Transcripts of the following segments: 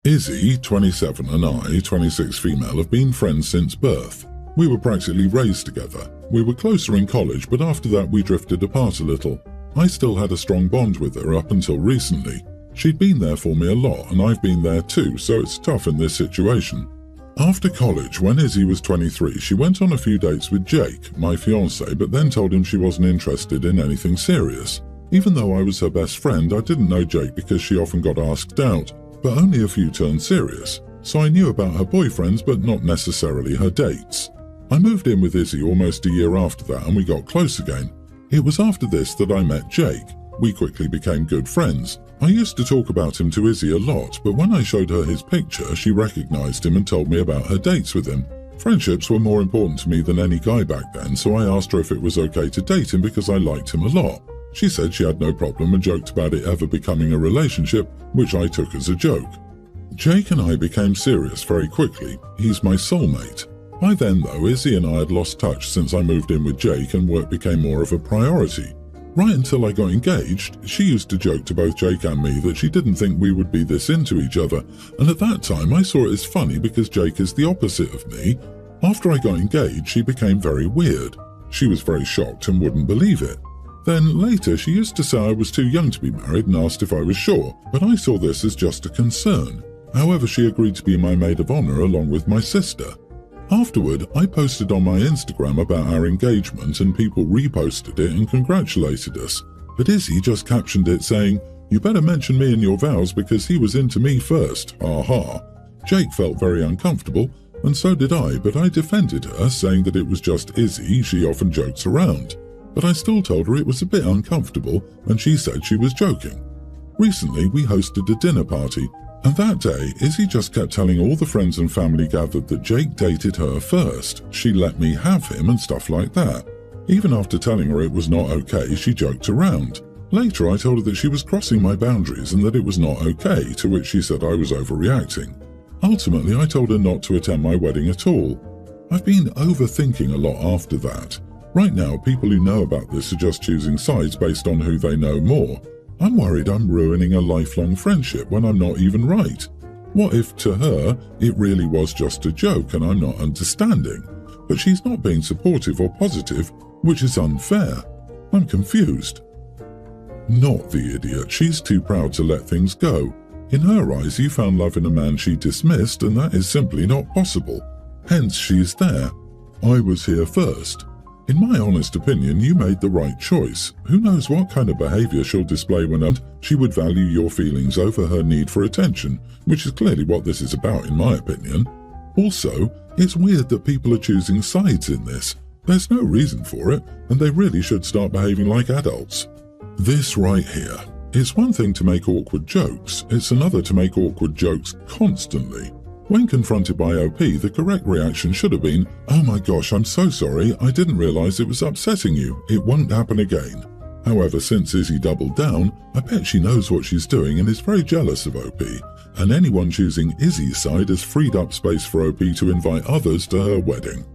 Izzy, 27, and I, 26 female, have been friends since birth. We were practically raised together. We were closer in college, but after that we drifted apart a little. I still had a strong bond with her up until recently. She'd been there for me a lot, and I've been there too, so it's tough in this situation. After college, when Izzy was 23, she went on a few dates with Jake, my fiance, but then told him she wasn't interested in anything serious. Even though I was her best friend, I didn't know Jake because she often got asked out, but only a few turned serious, so I knew about her boyfriends but not necessarily her dates. I moved in with Izzy almost a year after that and we got close again. It was after this that I met Jake. We quickly became good friends. I used to talk about him to Izzy a lot, but when I showed her his picture, she recognized him and told me about her dates with him. Friendships were more important to me than any guy back then, so I asked her if it was okay to date him because I liked him a lot. She said she had no problem and joked about it ever becoming a relationship, which I took as a joke. Jake and I became serious very quickly. He's my soulmate. By then though, Izzy and I had lost touch since I moved in with Jake and work became more of a priority. Right until I got engaged, she used to joke to both Jake and me that she didn't think we would be this into each other, and at that time I saw it as funny because Jake is the opposite of me. After I got engaged, she became very weird. She was very shocked and wouldn't believe it. Then later she used to say I was too young to be married and asked if I was sure, but I saw this as just a concern. However, she agreed to be my maid of honor along with my sister. Afterward, I posted on my Instagram about our engagement and people reposted it and congratulated us. But Izzy just captioned it saying, "You better mention me in your vows because he was into me first, ha." Jake felt very uncomfortable, and so did I, but I defended her, saying that it was just Izzy, she often jokes around. But I still told her it was a bit uncomfortable, and she said she was joking. Recently, we hosted a dinner party, and that day, Izzy just kept telling all the friends and family gathered that Jake dated her first. She let me have him and stuff like that. Even after telling her it was not okay, she joked around. Later, I told her that she was crossing my boundaries and that it was not okay, to which she said I was overreacting. Ultimately, I told her not to attend my wedding at all. I've been overthinking a lot after that. Right now, people who know about this are just choosing sides based on who they know more. I'm worried I'm ruining a lifelong friendship when I'm not even right. What if, to her, it really was just a joke and I'm not understanding? But she's not being supportive or positive, which is unfair. I'm confused. Not the idiot. She's too proud to let things go. In her eyes, you found love in a man she dismissed, and that is simply not possible. Hence, she's there. I was here first. In my honest opinion, you made the right choice. Who knows what kind of behavior she'll display when she would value your feelings over her need for attention, which is clearly what this is about in my opinion. Also, it's weird that people are choosing sides in this. There's no reason for it, and they really should start behaving like adults. This right here. It's one thing to make awkward jokes, it's another to make awkward jokes constantly. When confronted by OP, the correct reaction should have been, "Oh my gosh, I'm so sorry, I didn't realize it was upsetting you, it won't happen again." However, since Izzy doubled down, I bet she knows what she's doing and is very jealous of OP, and anyone choosing Izzy's side has freed up space for OP to invite others to her wedding.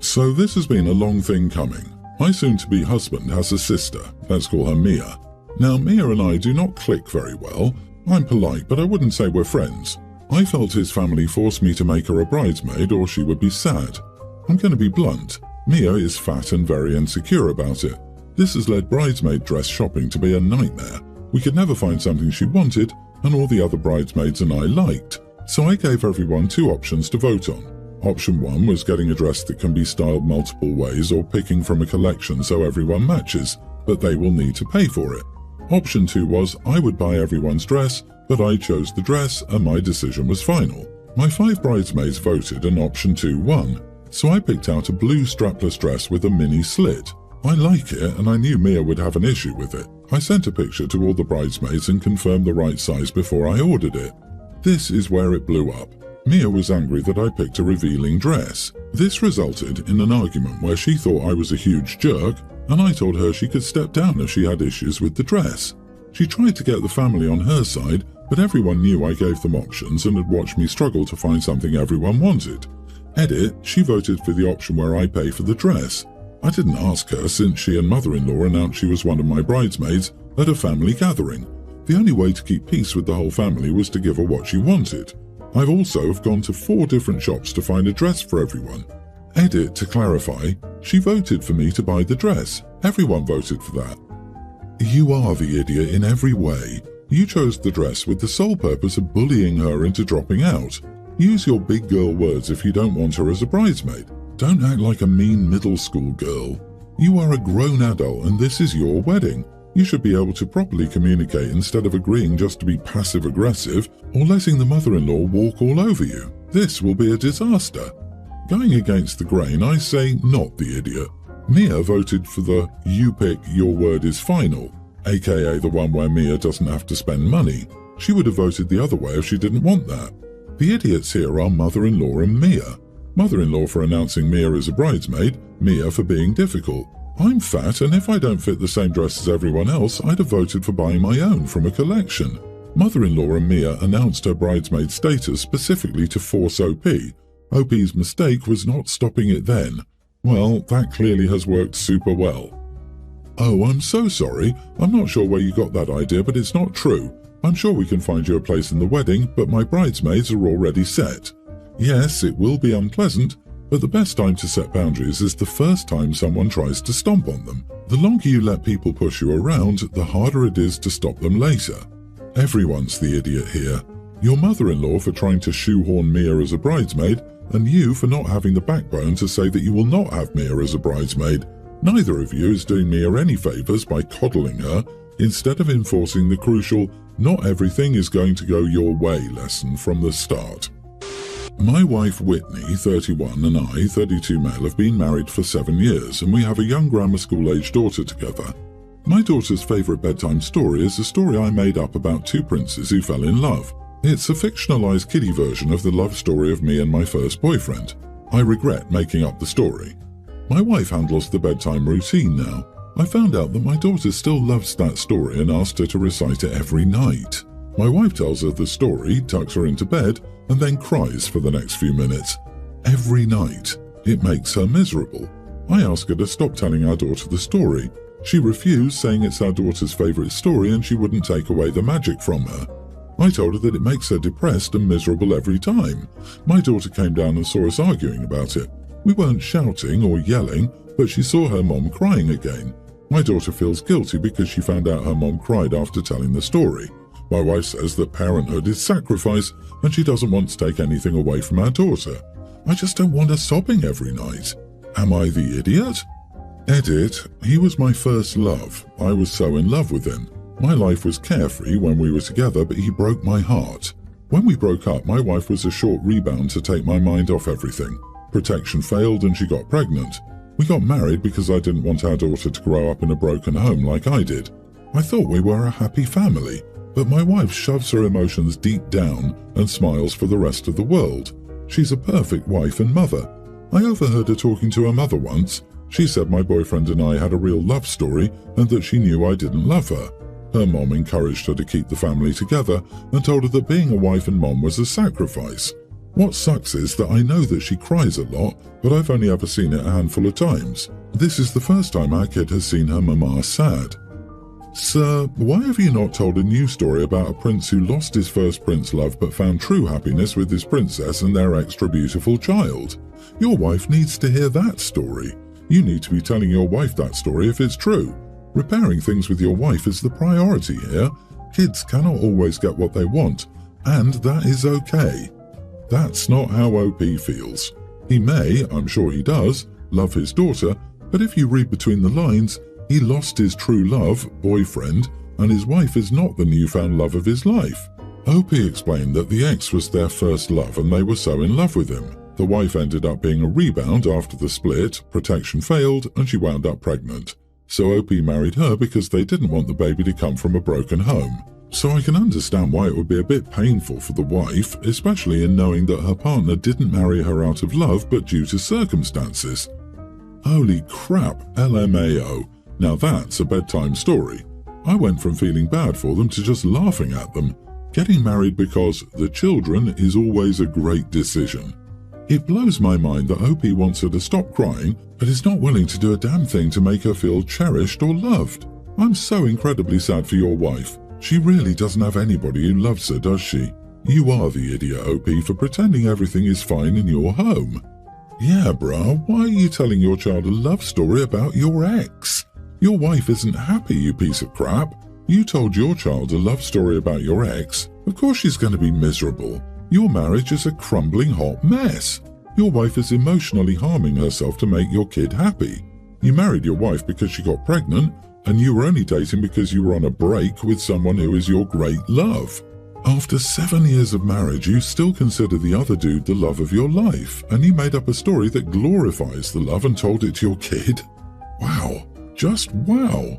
So this has been a long thing coming. My soon-to-be husband has a sister, let's call her Mia. Now, Mia and I do not click very well. I'm polite, but I wouldn't say we're friends. I felt his family forced me to make her a bridesmaid or she would be sad. I'm going to be blunt. Mia is fat and very insecure about it. This has led bridesmaid dress shopping to be a nightmare. We could never find something she wanted, and all the other bridesmaids and I liked. So I gave everyone two options to vote on. Option 1 was getting a dress that can be styled multiple ways or picking from a collection so everyone matches, but they will need to pay for it. Option 2 was I would buy everyone's dress, but I chose the dress and my decision was final. My 5 bridesmaids voted and option 2 won, so I picked out a blue strapless dress with a mini slit. I like it and I knew Mia would have an issue with it. I sent a picture to all the bridesmaids and confirmed the right size before I ordered it. This is where it blew up. Mia was angry that I picked a revealing dress. This resulted in an argument where she thought I was a huge jerk and I told her she could step down if she had issues with the dress. She tried to get the family on her side, but everyone knew I gave them options and had watched me struggle to find something everyone wanted. Edit, she voted for the option where I pay for the dress. I didn't ask her since she and mother-in-law announced she was one of my bridesmaids at a family gathering. The only way to keep peace with the whole family was to give her what she wanted. I've also gone to 4 different shops to find a dress for everyone. Edit to clarify, she voted for me to buy the dress. Everyone voted for that. You are the idiot in every way. You chose the dress with the sole purpose of bullying her into dropping out. Use your big girl words if you don't want her as a bridesmaid. Don't act like a mean middle school girl. You are a grown adult and this is your wedding. You should be able to properly communicate instead of agreeing just to be passive-aggressive or letting the mother-in-law walk all over you. This will be a disaster. Going against the grain, I say not the idiot. Mia voted for the "you pick, your word is final," aka the one where Mia doesn't have to spend money. She would have voted the other way if she didn't want that. The idiots here are mother-in-law and Mia. Mother-in-law for announcing Mia as a bridesmaid, Mia for being difficult. I'm fat, and if I don't fit the same dress as everyone else, I'd have voted for buying my own from a collection. Mother-in-law and Mia announced her bridesmaid status specifically to force OP. OP's mistake was not stopping it then. Well, that clearly has worked super well. Oh, I'm so sorry. I'm not sure where you got that idea, but it's not true. I'm sure we can find you a place in the wedding, but my bridesmaids are already set. Yes, it will be unpleasant, but the best time to set boundaries is the first time someone tries to stomp on them. The longer you let people push you around, the harder it is to stop them later. Everyone's the idiot here. Your mother-in-law for trying to shoehorn Mia as a bridesmaid, and you for not having the backbone to say that you will not have Mia as a bridesmaid. Neither of you is doing Mia any favours by coddling her, instead of enforcing the crucial "not everything is going to go your way" lesson from the start. My wife Whitney, 31, and I, 32 male, have been married for 7 years, and we have a young grammar school-aged daughter together. My daughter's favourite bedtime story is a story I made up about 2 princes who fell in love. It's a fictionalised kiddie version of the love story of me and my first boyfriend. I regret making up the story. My wife handles the bedtime routine now. I found out that my daughter still loves that story and asked her to recite it every night. My wife tells her the story, tucks her into bed, and then cries for the next few minutes. Every night. It makes her miserable. I ask her to stop telling our daughter the story. She refused, saying it's our daughter's favourite story and she wouldn't take away the magic from her. I told her that it makes her depressed and miserable every time. My daughter came down and saw us arguing about it. We weren't shouting or yelling, but she saw her mom crying again. My daughter feels guilty because she found out her mom cried after telling the story. My wife says that parenthood is sacrifice and she doesn't want to take anything away from our daughter. I just don't want her sobbing every night. Am I the idiot? Edit, he was my first love. I was so in love with him. My life was carefree when we were together, but he broke my heart. When we broke up, my wife was a short rebound to take my mind off everything. Protection failed and she got pregnant. We got married because I didn't want our daughter to grow up in a broken home like I did. I thought we were a happy family, but my wife shoves her emotions deep down and smiles for the rest of the world. She's a perfect wife and mother. I overheard her talking to her mother once. She said my boyfriend and I had a real love story and that she knew I didn't love her. Her mom encouraged her to keep the family together and told her that being a wife and mom was a sacrifice. What sucks is that I know that she cries a lot, but I've only ever seen it a handful of times. This is the first time our kid has seen her mama sad. Sir, why have you not told a new story about a prince who lost his first prince love but found true happiness with his princess and their extra beautiful child? Your wife needs to hear that story. You need to be telling your wife that story if it's true. Repairing things with your wife is the priority here. Kids cannot always get what they want, and that is okay. That's not how OP feels. He may, I'm sure he does, love his daughter, but if you read between the lines, he lost his true love, boyfriend, and his wife is not the newfound love of his life. OP explained that the ex was their first love and they were so in love with him. The wife ended up being a rebound after the split, protection failed, and she wound up pregnant. So OP married her because they didn't want the baby to come from a broken home. So I can understand why it would be a bit painful for the wife, especially in knowing that her partner didn't marry her out of love but due to circumstances. Holy crap, LMAO. Now that's a bedtime story. I went from feeling bad for them to just laughing at them. Getting married because the children is always a great decision. It blows my mind that OP wants her to stop crying, but is not willing to do a damn thing to make her feel cherished or loved. I'm so incredibly sad for your wife. She really doesn't have anybody who loves her, does she? You are the idiot, OP, for pretending everything is fine in your home. Yeah, bruh, why are you telling your child a love story about your ex? Your wife isn't happy, you piece of crap. You told your child a love story about your ex. Of course she's going to be miserable. Your marriage is a crumbling hot mess. Your wife is emotionally harming herself to make your kid happy. You married your wife because she got pregnant, and you were only dating because you were on a break with someone who is your great love. After 7 years of marriage, you still consider the other dude the love of your life, and you made up a story that glorifies the love and told it to your kid? Wow. Just wow.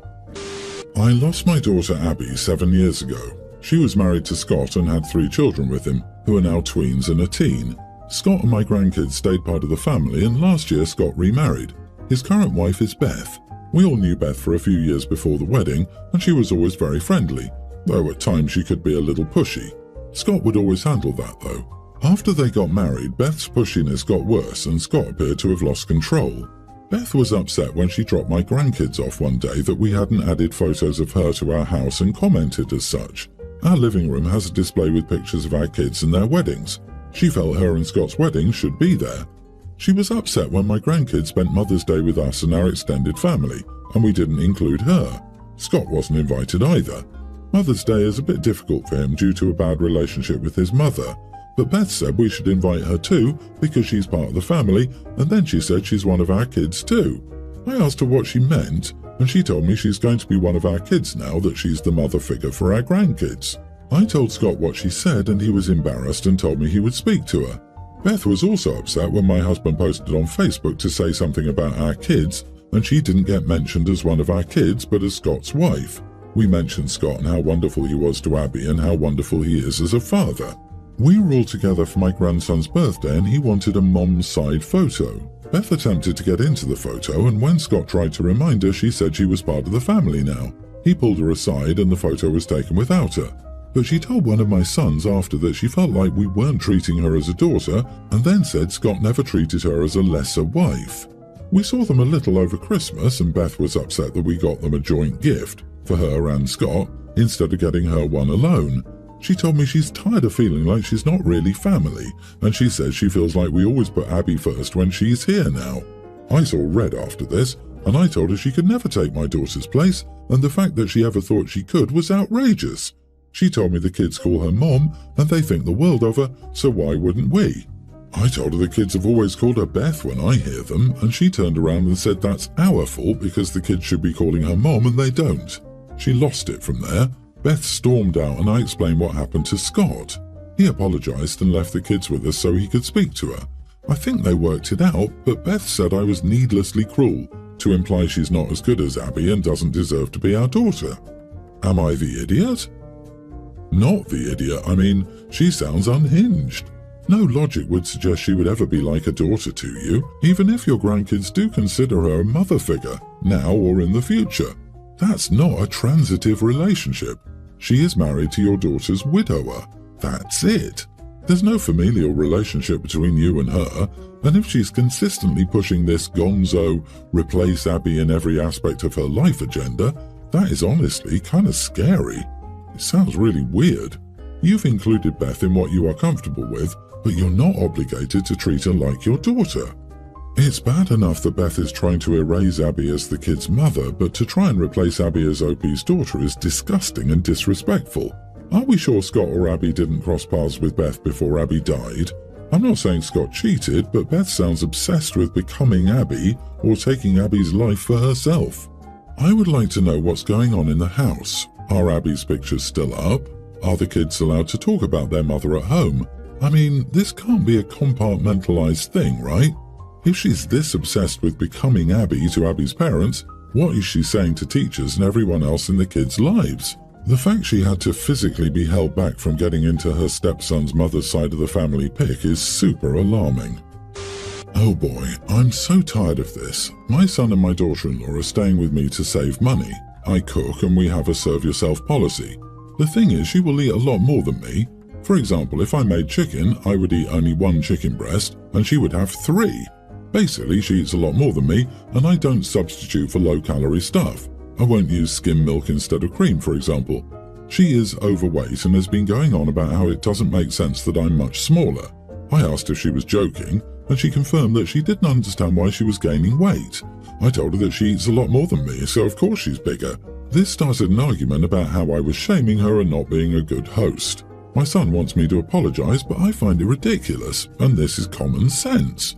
I lost my daughter Abby 7 years ago. She was married to Scott and had 3 children with him, who are now tweens and a teen. Scott and my grandkids stayed part of the family, and last year Scott remarried. His current wife is Beth. We all knew Beth for a few years before the wedding, and she was always very friendly, though at times she could be a little pushy. Scott would always handle that, though. After they got married, Beth's pushiness got worse, and Scott appeared to have lost control. Beth was upset when she dropped my grandkids off one day that we hadn't added photos of her to our house and commented as such. Our living room has a display with pictures of our kids and their weddings. She felt her and Scott's wedding should be there. She was upset when my grandkids spent Mother's Day with us and our extended family, and we didn't include her. Scott wasn't invited either. Mother's Day is a bit difficult for him due to a bad relationship with his mother, but Beth said we should invite her too because she's part of the family, and then she said she's one of our kids too. I asked her what she meant, and she told me she's going to be one of our kids now that she's the mother figure for our grandkids. I told Scott what she said, and he was embarrassed and told me he would speak to her. Beth was also upset when my husband posted on Facebook to say something about our kids, and she didn't get mentioned as one of our kids but as Scott's wife. We mentioned Scott and how wonderful he was to Abby and how wonderful he is as a father. We were all together for my grandson's birthday and he wanted a mom's side photo. Beth attempted to get into the photo, and when Scott tried to remind her, she said she was part of the family now. He pulled her aside and the photo was taken without her. But she told one of my sons after that she felt like we weren't treating her as a daughter, and then said Scott never treated her as a lesser wife. We saw them a little over Christmas, and Beth was upset that we got them a joint gift, for her and Scott, instead of getting her one alone. She told me she's tired of feeling like she's not really family, and she says she feels like we always put Abby first when she's here now. I saw red after this, and I told her she could never take my daughter's place, and the fact that she ever thought she could was outrageous. She told me the kids call her Mom, and they think the world of her, so why wouldn't we? I told her the kids have always called her Beth when I hear them, and she turned around and said that's our fault because the kids should be calling her Mom and they don't. She lost it from there. Beth stormed out and I explained what happened to Scott. He apologized and left the kids with us so he could speak to her. I think they worked it out, but Beth said I was needlessly cruel, to imply she's not as good as Abby and doesn't deserve to be our daughter. Am I the idiot? Not the idiot, I mean, she sounds unhinged. No logic would suggest she would ever be like a daughter to you, even if your grandkids do consider her a mother figure, now or in the future. That's not a transitive relationship. She is married to your daughter's widower. That's it. There's no familial relationship between you and her, and if she's consistently pushing this gonzo, replace Abby in every aspect of her life agenda, that is honestly kind of scary. It sounds really weird. You've included Beth in what you are comfortable with, but you're not obligated to treat her like your daughter. It's bad enough that Beth is trying to erase Abby as the kid's mother, but to try and replace Abby as OP's daughter is disgusting and disrespectful. Are we sure Scott or Abby didn't cross paths with Beth before Abby died? I'm not saying Scott cheated, but Beth sounds obsessed with becoming Abby or taking Abby's life for herself. I would like to know what's going on in the house. Are Abby's pictures still up? Are the kids allowed to talk about their mother at home? I mean, this can't be a compartmentalized thing, right? If she's this obsessed with becoming Abby to Abby's parents, what is she saying to teachers and everyone else in the kids' lives? The fact she had to physically be held back from getting into her stepson's mother's side of the family pic is super alarming. Oh boy, I'm so tired of this. My son and my daughter-in-law are staying with me to save money. I cook and we have a serve-yourself policy. The thing is, she will eat a lot more than me. For example, if I made chicken, I would eat only 1 chicken breast and she would have 3. Basically, she eats a lot more than me, and I don't substitute for low-calorie stuff. I won't use skim milk instead of cream, for example. She is overweight and has been going on about how it doesn't make sense that I'm much smaller. I asked if she was joking, and she confirmed that she didn't understand why she was gaining weight. I told her that she eats a lot more than me, so of course she's bigger. This started an argument about how I was shaming her and not being a good host. My son wants me to apologize, but I find it ridiculous, and this is common sense.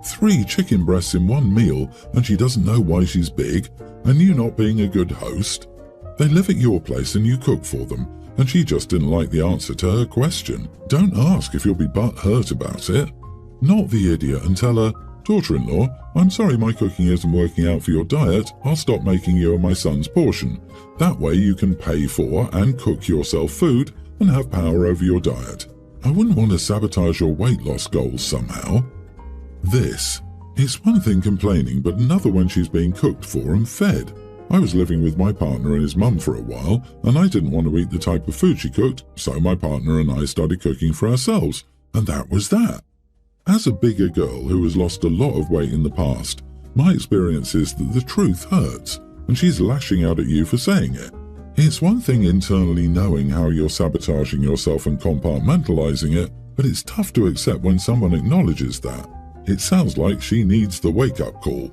3 chicken breasts in one meal, and she doesn't know why she's big, and you not being a good host. They live at your place and you cook for them, and she just didn't like the answer to her question. Don't ask if you'll be butthurt about it. Not the idiot and tell her, "Daughter-in-law, I'm sorry my cooking isn't working out for your diet. I'll stop making you and my son's portion. That way you can pay for and cook yourself food and have power over your diet. I wouldn't want to sabotage your weight loss goals somehow." This. It's one thing complaining, but another when she's being cooked for and fed. I was living with my partner and his mum for a while, and I didn't want to eat the type of food she cooked, so my partner and I started cooking for ourselves, and that was that. As a bigger girl who has lost a lot of weight in the past, my experience is that the truth hurts, and she's lashing out at you for saying it. It's one thing internally knowing how you're sabotaging yourself and compartmentalizing it, but it's tough to accept when someone acknowledges that. It sounds like she needs the wake-up call.